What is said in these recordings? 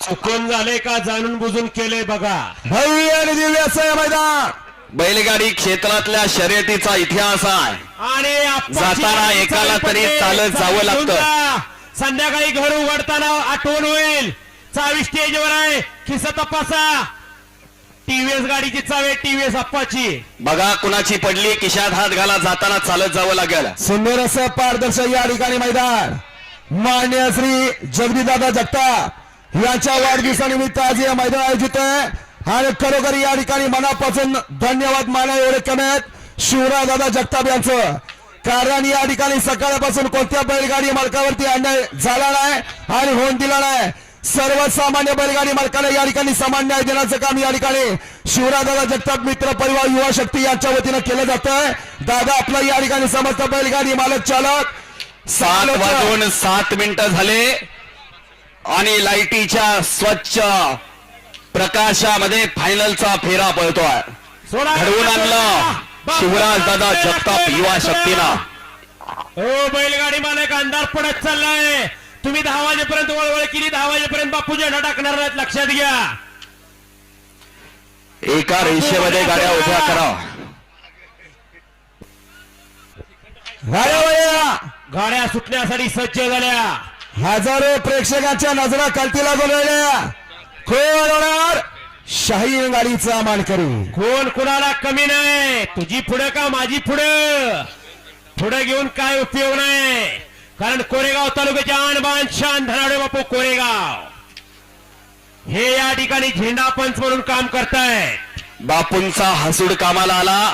चुकून झाले का जाणून बुजून केले बघा. भव्य आणि दिव्य असं मैदान. बैलगाडी क्षेत्रातल्या शर्यतीचा इतिहास आहे आणि जाताना एकाला तरी चालत जावं लागतं. संध्याकाळी घर उघडताना आठवण होईल. चावी स्टेजवर आहे, खिसा तपासा. टीव्हीएस गाडीची चावी, टीव्हीएस अप्पाची. बघा कुणाची पडली, खिशात हात घाला, जाताना चालत जावं लागेल. सुंदर असं पारदर्शक या ठिकाणी मैदान. मान्य श्री जगदीशदादा जगताप यांच्या वाढदिवसानिमित्त आज हे मैदान आयोजित आहे आणि खरोखर या ठिकाणी मनापासून धन्यवाद माना एवढे कमी आहेत शिवराजदादा जगताप यांचं. कारण या ठिकाणी सकाळपासून कोणत्या बैलगाडी मालकावरती अन्याय झाला नाही आणि होऊन दिला नाही. सर्वसामान्य बैलगाडी मालकाला या ठिकाणी समान न्याय देण्याचं काम या ठिकाणी शिवराजदादा जगताप मित्र परिवार युवा शक्ती यांच्या वतीनं केलं जातं. दादा आपला या ठिकाणी समस्त बैलगाडी मालक चालक 7:07 झाले आणि लाईटीच्या स्वच्छ प्रकाशामध्ये फायनलचा फेरा पळतोय. घडवून आणलं शिवराजदादा जगताप युवा शक्तीला. हो बैलगाडी मालक अंधार पडत चाललाय. तुम्ही 10 वाजेपर्यंत वळवळ केली, 10 वाजेपर्यंत बापू झेंडा टाकणार नाहीत, लक्षात घ्या. एका रेषेमध्ये गाड्या उभ्या करा. गाड्या सुटण्यासाठी सज्ज झाल्या. हजारो प्रेक्षकांच्या नजरा कलतीला बोलवल्या. कोण होणार शाहीर गाडीचा मानकरी. कोण कुणाला कमी नाही. तुझी पुढं का माझी पुढं. पुढं घेऊन काय उपयोग नाही. कारण कोरेगाव तालुक्याचे आणबाण शान धनावडे बापू कोरेगाव हे या ठिकाणी झेंडा पंच म्हणून काम करतायत. बापूंचा हसूड कामाला आला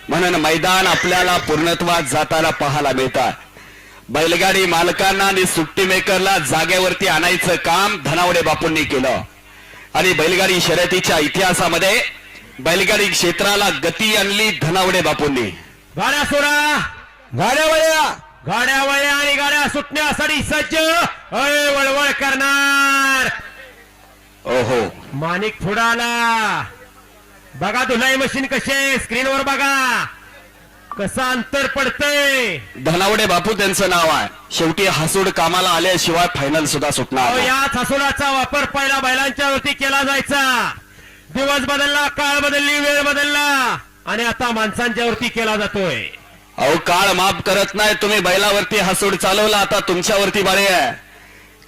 म्हणून मैदान आपल्याला पूर्णत्वात जाताना पाहायला मिळतात. बैलगाडी मालकांना आणि सुट्टी मेकरला जागेवरती आणायचं काम धनावडे बापूंनी केलं आणि बैलगाडी शर्यतीच्या इतिहासामध्ये बैलगाडी क्षेत्राला गती आणली धनावडे बापूंनी. गाड्या सोडा, गाड्या वळ्या, गाड्या वळ्या आणि गाड्या सुटण्यासाठी सज्ज. अय वळवळ करणार. ओहो माणिक पुढे आला. बघा धुलाई मशीन कसे स्क्रीनवर बघा कसं अंतर पडतंय. धनावडे बापू त्यांचं नाव आहे. शेवटी हसूड कामाला आल्याशिवाय फायनल सुद्धा सुटणार नाही. याच हसुडाचा वापर पहिला बैलांच्या वरती केला जायचा. दिवस बदलला, काळ बदलली, वेळ बदलला आणि आता माणसांच्या वरती केला जातोय. अहो काळ माफ करत नाही. तुम्ही बैलावरती हसूड चालवला, आता तुमच्यावरती बाळे आहे.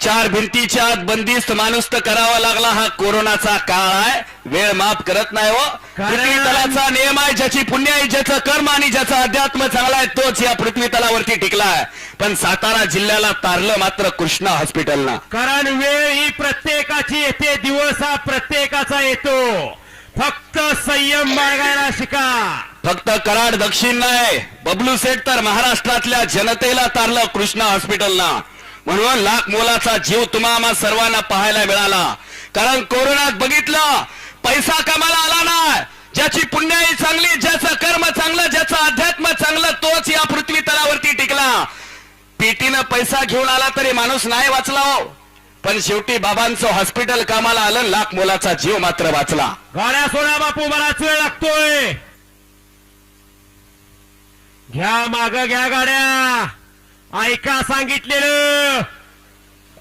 4 भिंतीच्या आत बंदिस्त माणूस तर करावा लागला. हा कोरोनाचा काळ आहे, वेळ माफ करत नाही. हो पृथ्वी तलाचा नियम आहे, ज्याची पुण्य आहे, ज्याचं कर्म आणि ज्याचा अध्यात्म चांगला आहे तोच या पृथ्वी तलावरती टिकलाय. पण सातारा जिल्ह्याला तारलं मात्र कृष्णा हॉस्पिटलना. कारण वेळ ही प्रत्येकाची येते, दिवस हा प्रत्येकाचा येतो. फक्त संयम बाळगायला शिका. फक्त कराड दक्षिण नाही, बबलू सेठ तर महाराष्ट्रातल्या जनतेला तारलं कृष्णा हॉस्पिटलना. म्हणून लाख मोलाचा जीव तुम्हा सर्वांना पाहायला मिळाला. कारण कोरोनात बघितलं पैसा कामाला आला ना. ज्याची पुण्याई चांगली, ज्याचं कर्म चांगलं, ज्याचं अध्यात्म चांगलं तोच या पृथ्वी तलावरती टिकला. पेटीनं पैसा घेऊन आला तरी माणूस नाही वाचला हो. पण शेवटी बाबांचं हॉस्पिटल कामाला आलं, लाख मोलाचा जीव मात्र वाचला. गाड्या सोडा बापू, बराच वेळ लागतोय. घ्या माग घ्या गाड्या. ऐका सांगितलेलं.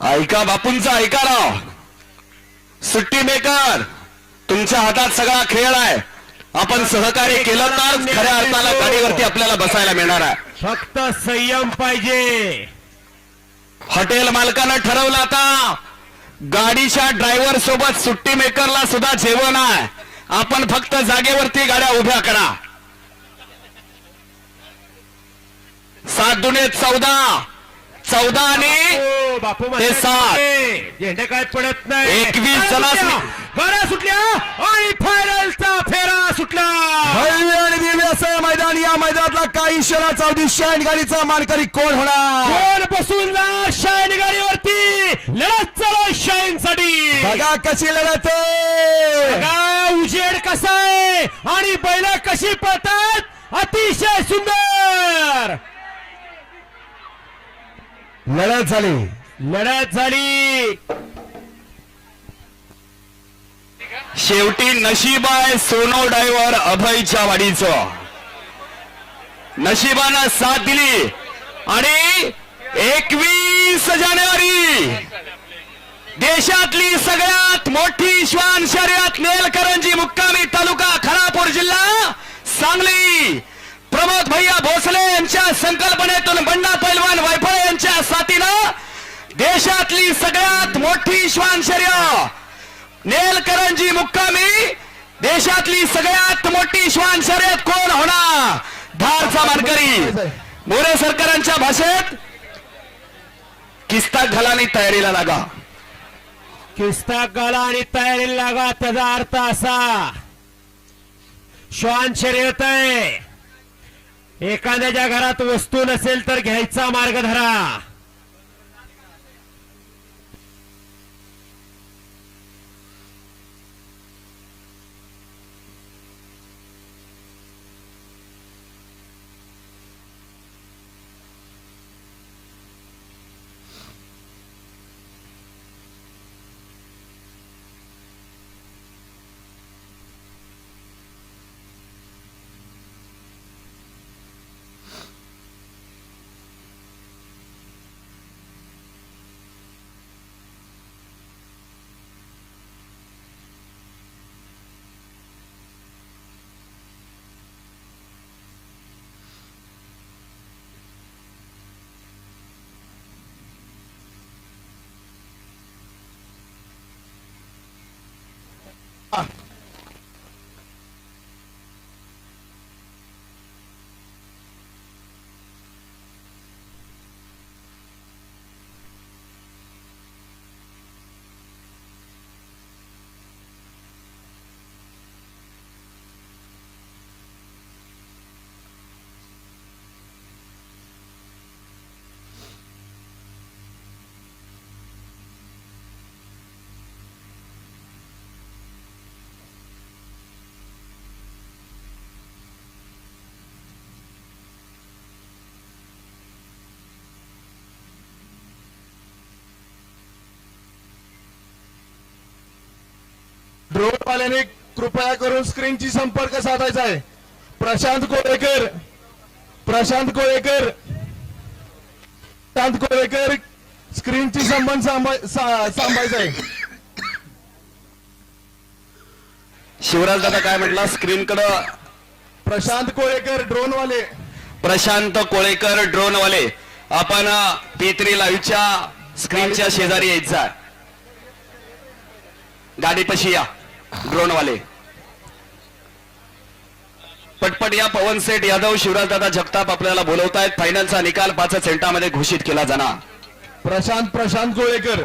ऐका बापूंचं ऐका राव. सुट्टी मेकर तुमच्या हातात सगळा खेळ आहे. आपण सहकार्य केलं तर खऱ्या अर्थाला गाडीवरती आपल्याला बसायला मिळणार आहे. फक्त संयम पाहिजे. हॉटेल मालकानं ठरवलं आता गाडीच्या ड्रायव्हर सोबत सुट्टी मेकरला सुद्धा जेवण आहे. आपण फक्त जागेवरती गाड्या उभ्या करा. 7 दुणे 14, 14 आणि बापू ते 7 झेंडे काय पडत नाही. 21 जणांनी गाड्या सुटल्या आणि फायनलचा फेरा सुटला. भव्य आणि दिव्य असं मैदान. या मैदानातला काही क्षणाचा उद्देश्य आणि गाडीचा मानकरी कोण होणार. कोण बसून जा शाईन गाडीवरती. लढत चालू शाईन साठी. बघा कशी लढत. बघा उजेड कसा आहे आणि बैल कशी पळतात. अतिशय सुंदर लढत झाली. लढत झाली. शेवटी नशीब आहे सोनो ड्रायव्हर अभयच्या वाडीचं. नशिबानं साथ दिली आणि 21 जानेवारी देशातली सगळ्यात मोठी श्वान शर्यत नेलकरंजी मुक्कामी तालुका खानापूर जिल्हा सांगली प्रमोद भैया भोसले यांच्या संकल्पनेतून बंडा पैलवान वायफळे यांच्या साथीनं देशातली सगळ्यात मोठी श्वान शर्यत नेलकरंजी मुक्कामी देशातली सगळ्यात मोठी श्वान शर्यत कोण होणार धारचा मानकरी मोरे सरकारांच्या भाषेत किस्ता घालानी तयारीला लागा किस्ता गाला आणि तयारीला लागा त्याचा अर्थ असा श्वान शर्यत आहे एखाद्याच्या घरात वस्तू नसेल तर घ्यायचा मार्ग धरा ड्रोन वाल्याने कृपया करून स्क्रीनची संपर्क साधायचा आहे प्रशांत कोळेकर स्क्रीनची संबंध सांभाळायचा आहे शिवराज दादा काय म्हटला स्क्रीनकडे प्रशांत कोळेकर प्रशांत कोळेकर ड्रोनवाले आपण P3 लाईव्हच्या स्क्रीनच्या शेजारी यायचा गाडीपाशी या ड्रोनवाले पटपट या पवन सेठ यादव शिवराज दादा जगताप आपल्याला बोलवतायत फायनलचा निकाल 5 सेंटामध्ये घोषित केला जाणार प्रशांत कोळेकर